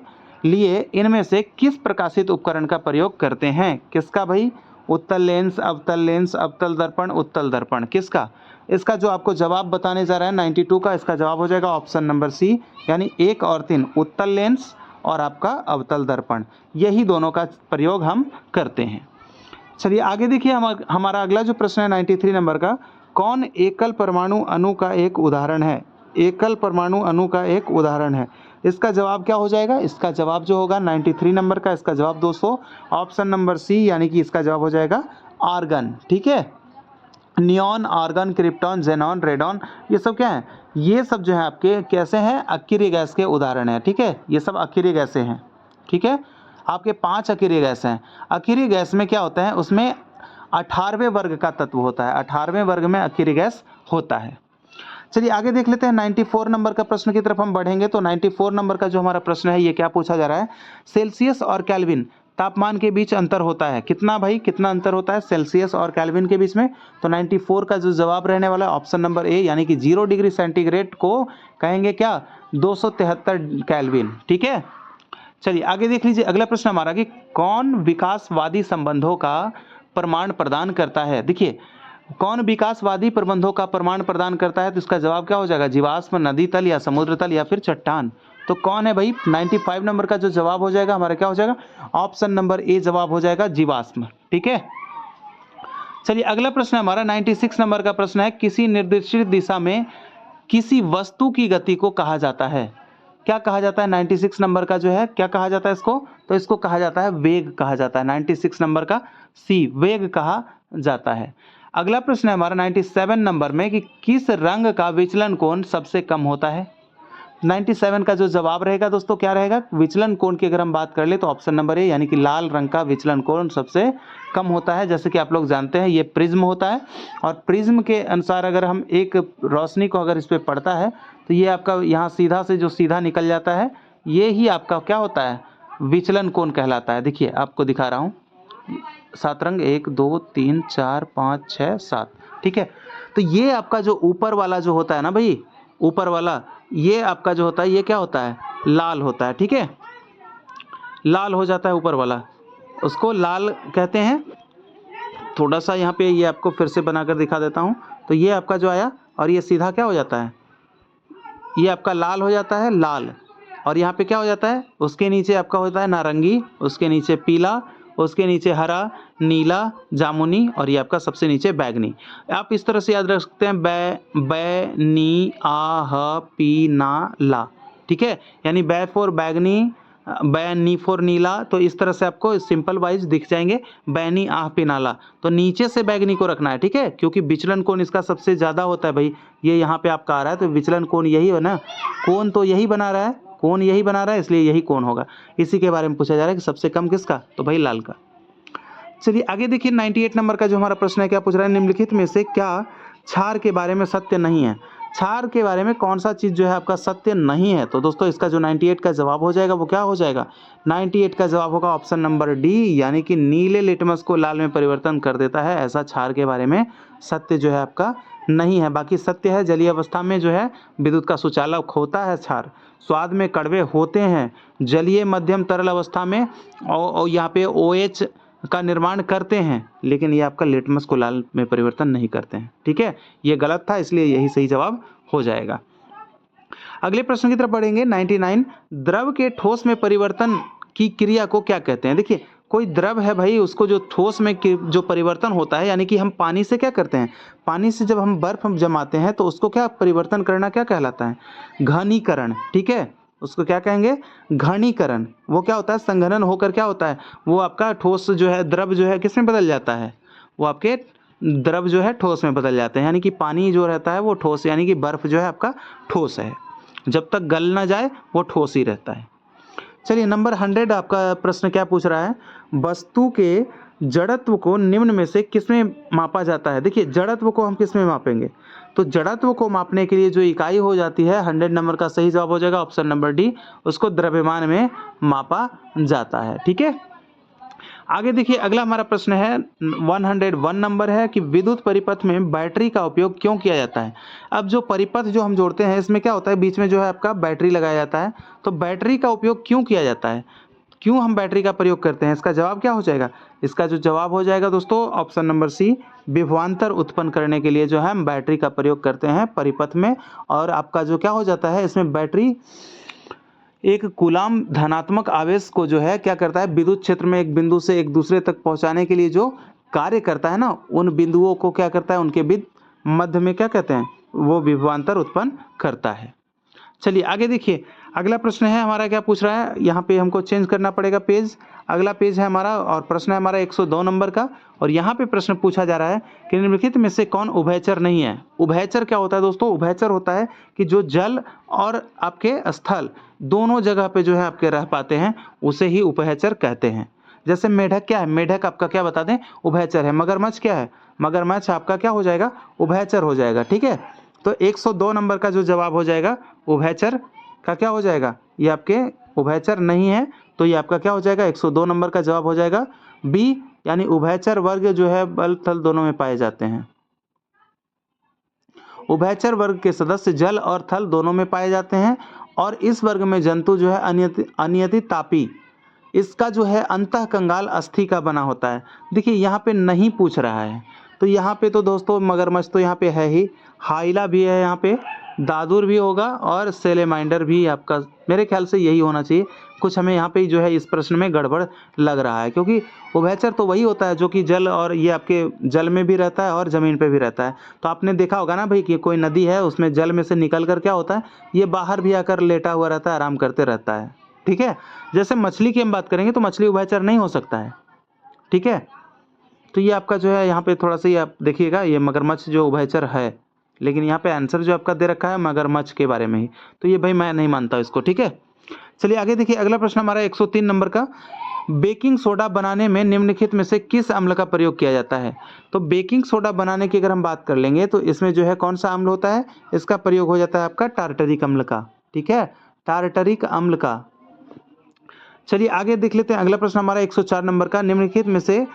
लिए इनमें से किस प्रकाशित उपकरण का प्रयोग करते हैं? किसका भाई, उत्तल लेंस, अवतल दर्पण, उत्तल दर्पण, किसका? इसका जो आपको जवाब बताने जा रहा है 92 का, इसका जवाब हो जाएगा ऑप्शन नंबर सी, यानी 1 और 3, उत्तल लेंस और आपका अवतल दर्पण, यही दोनों का प्रयोग हम करते हैं। चलिए आगे देखिए, हमारा अगला जो प्रश्न है 93 नंबर का, कौन एकल परमाणु अणु का एक उदाहरण है? एकल परमाणु अणु का एक उदाहरण है। इसका जवाब क्या हो जाएगा? इसका जवाब जो होगा 93 नंबर का, इसका जवाब दोस्तों ऑप्शन नंबर सी, यानी कि इसका जवाब हो जाएगा आर्गन। ठीक है, neon, argon, krypton, xenon, radon, ये सब क्या है? ये सब जो है आपके कैसे हैं? अक्रिय गैस के उदाहरण हैं। ठीक है, ये सब अक्रिय गैसें हैं। ठीक है, आपके 5 अक्रिय गैस हैं। अक्रिय गैस में क्या होता है? उसमें 18वें वर्ग का तत्व होता है, 18वें वर्ग में अक्रिय गैस होता है। चलिए आगे देख लेते हैं, 94 नंबर का प्रश्न की तरफ हम बढ़ेंगे। तो 94 नंबर का जो हमारा प्रश्न है, ये क्या पूछा जा रहा है? सेल्सियस और केल्विन तापमान के बीच अंतर होता है कितना भाई? कितना अंतर होता है सेल्सियस और केल्विन के बीच में? तो 94 का जो जवाब रहने वाला है ऑप्शन नंबर ए, यानी कि 0 डिग्री सेंटीग्रेड को कहेंगे क्या? 273 केल्विन। ठीक है, चलिए आगे देख लीजिए अगला प्रश्न हमारा कि कौन विकासवादी संबंधों का प्रमाण प्रदान करता है? देखिए, कौन विकासवादी प्रबंधों का प्रमाण प्रदान करता है? तो इसका जवाब क्या हो जाएगा? जीवाश्म, नदी तल या समुद्र तल या फिर चट्टान। तो कौन है भाई? 95 नंबर का जो जवाब हो जाएगा हमारा क्या हो जाएगा? ऑप्शन नंबर ए जवाब हो जाएगा, जीवाश्म। ठीक है, चलिए अगला प्रश्न हमारा 96 नंबर का प्रश्न है, किसी निर्दिष्ट दिशा में किसी वस्तु की गति को कहा जाता है? क्या कहा जाता है? 96 नंबर का जो है क्या कहा जाता है इसको? तो इसको कहा जाता है वेग कहा जाता है। 96 नंबर का सी, वेग कहा जाता है। अगला प्रश्न है हमारा 97 नंबर में कि किस रंग का विचलन कोण सबसे कम होता है? 97 का जो जवाब रहेगा दोस्तों क्या रहेगा? विचलन कोण की अगर हम बात कर ले तो ऑप्शन नंबर ए, यानी कि लाल रंग का विचलन कोण सबसे कम होता है। जैसे कि आप लोग जानते हैं ये प्रिज्म होता है, और प्रिज्म के अनुसार अगर हम एक रोशनी को अगर इस पर पड़ता है तो ये आपका यहाँ सीधा से जो सीधा निकल जाता है, ये ही आपका क्या होता है? विचलन कोण कहलाता है। देखिए आपको दिखा रहा हूँ, 7 रंग, 1 2 3 4 5 6 7। ठीक है, तो ये आपका जो ऊपर वाला जो होता है ना भाई, ऊपर वाला ये आपका जो होता है ये क्या होता है? लाल होता है। ठीक है, लाल हो जाता है ऊपर वाला, उसको लाल कहते हैं। थोड़ा सा यहाँ पे ये आपको फिर से बनाकर दिखा देता हूँ। तो ये आपका जो आया और ये सीधा क्या हो जाता है? ये आपका लाल हो जाता है, लाल। और यहाँ पे क्या हो जाता है? उसके नीचे आपका होता है नारंगी, उसके नीचे पीला, उसके नीचे हरा, नीला, जामुनी, और ये आपका सबसे नीचे बैगनी। आप इस तरह से याद रख सकते हैं, बै नी आ ह पी ना ला। ठीक है, यानी बै फॉर बैगनी, बै नी फॉर नीला। तो इस तरह से आपको सिंपल वाइज दिख जाएंगे, बैनी आह पी नाला। तो नीचे से बैगनी को रखना है। ठीक है, क्योंकि विचलन कोण इसका सबसे ज़्यादा होता है भाई, ये यहाँ पे आपका आ रहा है, तो विचलन कोण यही है ना, कोण तो यही बना रहा है, कोण यही बना रहा है, इसलिए यही कोण होगा। इसी के बारे में पूछा जा रहा है कि सबसे कम किसका? तो भाई लाल का। चलिए आगे देखिए 98 नंबर का जो हमारा प्रश्न है, क्या पूछ रहा है? निम्नलिखित में से क्या क्षार के बारे में सत्य नहीं है? क्षार के बारे में कौन सा चीज़ जो है आपका सत्य नहीं है? तो दोस्तों इसका जो 98 का जवाब हो जाएगा वो क्या हो जाएगा? 98 का जवाब होगा ऑप्शन नंबर डी, यानी कि नीले लिटमस को लाल में परिवर्तन कर देता है, ऐसा क्षार के बारे में सत्य जो है आपका नहीं है। बाकी सत्य है जलीय अवस्था में जो है विद्युत का सुचालक होता है क्षार, स्वाद में कड़वे होते हैं, जलीय मध्यम तरल अवस्था में और यहाँ पे OH का निर्माण करते हैं, लेकिन ये आपका लिटमस को लाल में परिवर्तन नहीं करते हैं। ठीक है, ये गलत था, इसलिए यही सही जवाब हो जाएगा। अगले प्रश्न की तरफ बढ़ेंगे 99, द्रव के ठोस में परिवर्तन की क्रिया को क्या कहते हैं? देखिए, कोई द्रव है भाई, उसको जो ठोस में जो परिवर्तन होता है, यानी कि हम पानी से क्या करते हैं? पानी से जब हम बर्फ जमाते हैं तो उसको क्या परिवर्तन करना क्या कहलाता है? घनीकरण। ठीक है, उसको क्या कहेंगे? घनीकरण। वो क्या होता है? संघनन होकर क्या होता है? वो आपका ठोस जो है, द्रव जो है किस में बदल जाता है? वो आपके द्रव जो है ठोस में बदल जाते हैं, यानी कि पानी जो रहता है वो ठोस, यानी कि बर्फ जो है आपका ठोस है, जब तक गल ना जाए वो ठोस ही रहता है। चलिए नंबर 100 आपका प्रश्न क्या पूछ रहा है? वस्तु के जड़त्व को निम्न में से किसमें मापा जाता है? देखिए, जड़त्व को हम किसमें मापेंगे? तो जड़त्व को मापने के लिए जो इकाई हो जाती है, 100 नंबर का सही जवाब हो जाएगा ऑप्शन नंबर डी, उसको द्रव्यमान में मापा जाता है। ठीक है, आगे देखिए अगला हमारा प्रश्न है 101 नंबर है कि विद्युत परिपथ में बैटरी का उपयोग क्यों किया जाता है? अब जो परिपथ जो हम जोड़ते हैं इसमें क्या होता है? बीच में जो है आपका बैटरी लगाया जाता है। तो बैटरी का उपयोग क्यों किया जाता है? क्यों हम बैटरी का प्रयोग करते हैं? इसका जवाब क्या हो जाएगा? इसका जो जवाब हो जाएगा दोस्तों ऑप्शन नंबर सी, विभवांतर उत्पन्न करने के लिए जो है हम बैटरी का प्रयोग करते हैं परिपथ में। और आपका जो क्या हो जाता है, इसमें बैटरी एक कूलाम धनात्मक आवेश को जो है क्या करता है? विद्युत क्षेत्र में एक बिंदु से एक दूसरे तक पहुंचाने के लिए जो कार्य करता है ना, उन बिंदुओं को क्या करता है? उनके मध्य में क्या कहते हैं? वो विभवांतर उत्पन्न करता है। चलिए आगे देखिए, अगला प्रश्न है हमारा, क्या पूछ रहा है, यहाँ पे हमको चेंज करना पड़ेगा पेज। अगला पेज है हमारा और प्रश्न है हमारा 102 नंबर का, और यहाँ पे प्रश्न पूछा जा रहा है कि निम्नलिखित में से कौन उभयचर नहीं है। उभयचर क्या होता है दोस्तों? उभयचर होता है कि जो जल और आपके स्थल दोनों जगह पे जो है आपके रह पाते हैं, उसे ही उभयचर कहते हैं। जैसे मेढक क्या है? मेढक आपका क्या बता दें? उभयचर है। मगरमच्छ क्या है? मगरमच्छ आपका क्या हो जाएगा? उभयचर हो जाएगा। ठीक है, तो 102 नंबर का जो जवाब हो जाएगा उभयचर का क्या हो जाएगा? ये आपके उभयचर नहीं है, तो ये आपका क्या हो जाएगा? 102 नंबर का जवाब हो जाएगा बी, यानी उभयचर वर्ग जो है बल थल दोनों में पाए जाते हैं। उभयचर वर्ग के सदस्य जल और थल दोनों में पाए जाते हैं, और इस वर्ग में जंतु जो है अनियतित तापी, इसका जो है अंतः कंगाल अस्थि का बना होता है। देखिए यहाँ पे नहीं पूछ रहा है, तो यहाँ पे तो दोस्तों मगरमच्छ तो यहाँ पे है ही, हाइला भी है यहाँ पे, दादुर भी होगा और सेलेमाइंडर भी आपका, मेरे ख्याल से यही होना चाहिए। कुछ हमें यहाँ पे जो है इस प्रश्न में गड़बड़ लग रहा है, क्योंकि उभयचर तो वही होता है जो कि जल और ये आपके जल में भी रहता है और ज़मीन पे भी रहता है। तो आपने देखा होगा ना भाई कि कोई नदी है, उसमें जल में से निकल कर क्या होता है, ये बाहर भी आकर लेटा हुआ रहता है, आराम करते रहता है। ठीक है, जैसे मछली की हम बात करेंगे तो मछली उभयचर नहीं हो सकता है। ठीक है, तो ये आपका जो है यहाँ पे थोड़ा सा ये आप देखिएगा, ये मगरमच्छ जो उभयचर है, लेकिन यहाँ पे आंसर जो आपका दे रखा है मगरमच्छ के बारे में ही, तो ये भाई मैं नहीं मानता इसको। ठीक है, चलिए आगे देखिए। अगला प्रश्न हमारा 103 नंबर का, बेकिंग सोडा बनाने में निम्नलिखित में से किस अम्ल का प्रयोग किया जाता है? तो बेकिंग सोडा बनाने की अगर हम बात कर लेंगे तो इसमें जो है कौन सा अम्ल होता है? इसका प्रयोग हो जाता है आपका टार्टरिक अम्ल का। ठीक है, टार्टरिक अम्ल का। चलिए आगे देख लेते हैं। अगला प्रश्न हमारा 104 नंबर का, निम्नलिखित में से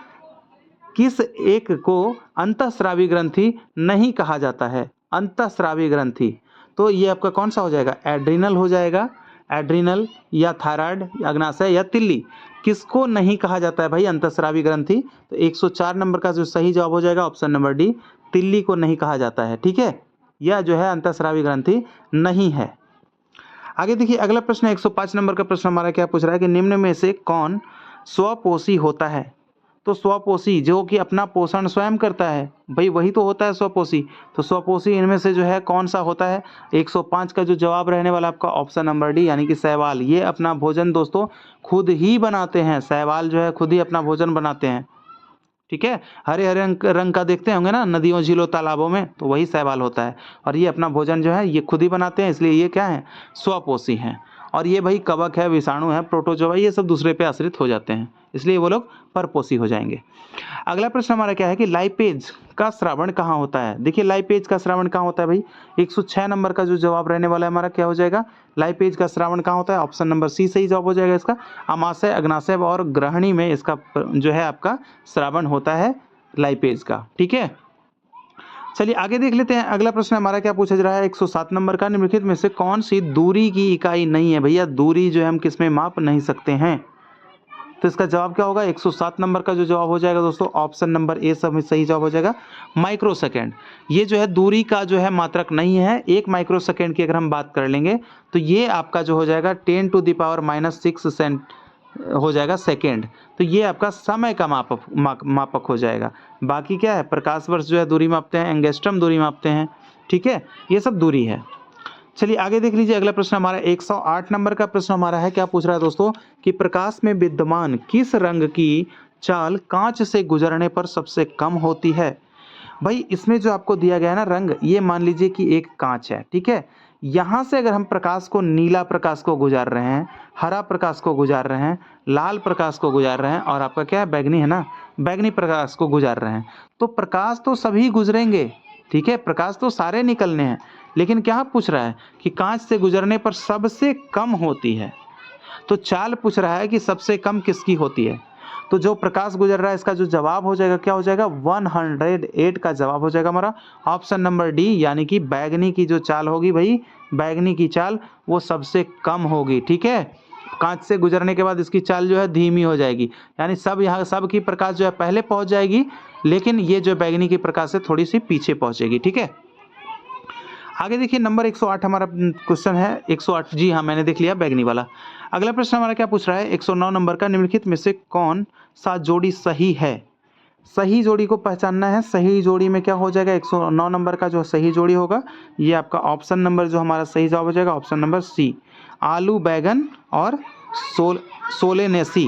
किस एक को अंतःस्रावी ग्रंथि नहीं कहा जाता है? अंतःस्रावी ग्रंथि, तो ये आपका कौन सा हो जाएगा? एड्रिनल हो जाएगा, एड्रिनल या थायराइड, अग्नाशय या तिल्ली। किसको नहीं कहा जाता है भाई अंतःस्रावी ग्रंथि? तो 104 नंबर का जो सही जवाब हो जाएगा ऑप्शन नंबर डी, तिल्ली को नहीं कहा जाता है। ठीक है, यह जो है अंतःस्रावी ग्रंथि नहीं है। आगे देखिए अगला प्रश्न 105 नंबर का प्रश्न हमारा क्या पूछ रहा है कि निम्न में से कौन स्वपोषी होता है? तो स्वपोषी जो कि अपना पोषण स्वयं करता है, भाई वही तो होता है स्वपोषी। तो स्वपोषी इनमें से जो है कौन सा होता है? 105 का जो जवाब रहने वाला आपका ऑप्शन नंबर डी, यानी कि शैवाल। ये अपना भोजन दोस्तों खुद ही बनाते हैं, शैवाल जो है खुद ही अपना भोजन बनाते हैं। ठीक है, हरे हरे रंग का देखते होंगे ना नदियों झीलों तालाबों में, तो वही शैवाल होता है, और ये अपना भोजन जो है ये खुद ही बनाते हैं, इसलिए ये क्या है? स्वपोषी हैं। और ये भाई कवक है, विषाणु है, प्रोटोजोआ, ये सब दूसरे पे आश्रित हो जाते हैं, इसलिए वो लोग परपोषी हो जाएंगे। अगला प्रश्न हमारा क्या है कि लाइपेज का श्रावण कहाँ होता है? देखिए लाइपेज का श्रावण कहाँ होता है भाई? 106 नंबर का जो जवाब रहने वाला है हमारा क्या हो जाएगा? लाइपेज का श्रावण कहाँ होता है? ऑप्शन नंबर सी सही जवाब हो जाएगा इसका। अमाशय, अग्नाशय और ग्रहणी में इसका जो है आपका श्रावण होता है लाइपेज का। ठीक है, चलिए आगे देख लेते हैं। अगला प्रश्न हमारा क्या पूछा जा रहा है 107 नंबर का, निम्नलिखित में से कौन सी दूरी की इकाई नहीं है? भैया दूरी जो है हम किस में माप नहीं सकते हैं, तो इसका जवाब क्या होगा? 107 नंबर का जो जवाब हो जाएगा दोस्तों ऑप्शन नंबर ए सब सही जवाब हो जाएगा, माइक्रो सेकेंड। ये जो है दूरी का जो है मात्रक नहीं है। 1 माइक्रो सेकेंड की अगर हम बात कर लेंगे तो ये आपका जो हो जाएगा 10⁻⁻⁶ हो जाएगा सेकेंड। तो ये आपका समय का मापक हो जाएगा। बाकी क्या है? प्रकाश वर्ष जो है दूरी मापते हैं, एंगस्ट्रम दूरी मापते हैं। ठीक है, ये सब दूरी है। चलिए आगे देख लीजिए। अगला प्रश्न हमारा 108 नंबर का प्रश्न हमारा है, क्या पूछ रहा है दोस्तों कि प्रकाश में विद्यमान किस रंग की चाल कांच से गुजरने पर सबसे कम होती है? भाई इसमें जो आपको दिया गया है ना रंग, ये मान लीजिए कि एक कांच है। ठीक है, यहाँ से अगर हम प्रकाश को, नीला प्रकाश को गुजार रहे हैं, हरा प्रकाश को गुजार रहे हैं, लाल प्रकाश को गुजार रहे हैं, और आपका क्या है? बैगनी है ना, बैगनी प्रकाश को गुजार रहे हैं, तो प्रकाश तो सभी गुजरेंगे। ठीक है, प्रकाश तो सारे निकलने हैं, लेकिन क्या पूछ रहा है कि कांच से गुजरने पर सबसे कम होती है। तो चाल पूछ रहा है कि सबसे कम किसकी होती है, तो जो प्रकाश गुजर रहा है इसका जो जवाब हो जाएगा क्या हो जाएगा? 108 का जवाब हो जाएगा हमारा ऑप्शन नंबर डी, यानी कि बैगनी की जो चाल होगी भाई, बैगनी की चाल वो सबसे कम होगी। ठीक है, कांच से गुजरने के बाद इसकी चाल जो है धीमी हो जाएगी, यानी सब यहाँ सब की प्रकाश जो है पहले पहुंच जाएगी, लेकिन ये जो बैगनी की प्रकाश है थोड़ी सी पीछे पहुंचेगी। ठीक है, आगे देखिए नंबर 108 हमारा क्वेश्चन है। 108 जी हाँ मैंने देख लिया बैगनी वाला। अगला प्रश्न हमारा क्या पूछ रहा है 109 नंबर का, निम्नलिखित में से कौन सा जोड़ी सही है? सही जोड़ी को पहचानना है। सही जोड़ी में क्या हो जाएगा? 109 नंबर का जो सही जोड़ी होगा ये आपका ऑप्शन नंबर जो हमारा सही जवाब हो जाएगा ऑप्शन नंबर सी। आलू बैगन और सोलेनेसी,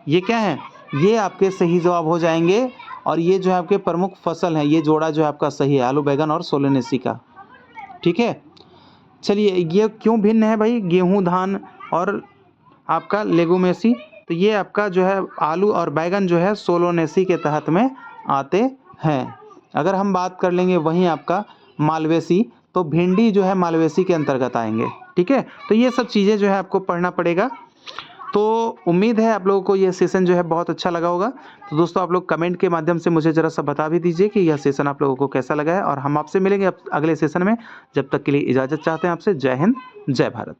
ये क्या है? ये आपके सही जवाब हो जाएंगे। और ये जो है आपके प्रमुख फसल हैं, ये जोड़ा जो है आपका सही है, आलू बैगन और सोलेनेसी का। ठीक है, चलिए ये क्यों भिन्न है भाई, गेहूं धान और आपका लेगुमेसी? तो ये आपका जो है आलू और बैगन जो है सोलोनेसी के तहत में आते हैं। अगर हम बात कर लेंगे वहीं आपका मालवेसी, तो भिंडी जो है मालवेसी के अंतर्गत आएंगे। ठीक है, तो ये सब चीज़ें जो है आपको पढ़ना पड़ेगा। तो उम्मीद है आप लोगों को ये सेशन जो है बहुत अच्छा लगा होगा। तो दोस्तों आप लोग कमेंट के माध्यम से मुझे ज़रा सा बता भी दीजिए कि यह सेशन आप लोगों को कैसा लगा है, और हम आपसे मिलेंगे अगले सेशन में। जब तक के लिए इजाज़त चाहते हैं आपसे। जय हिंद, जय भारत।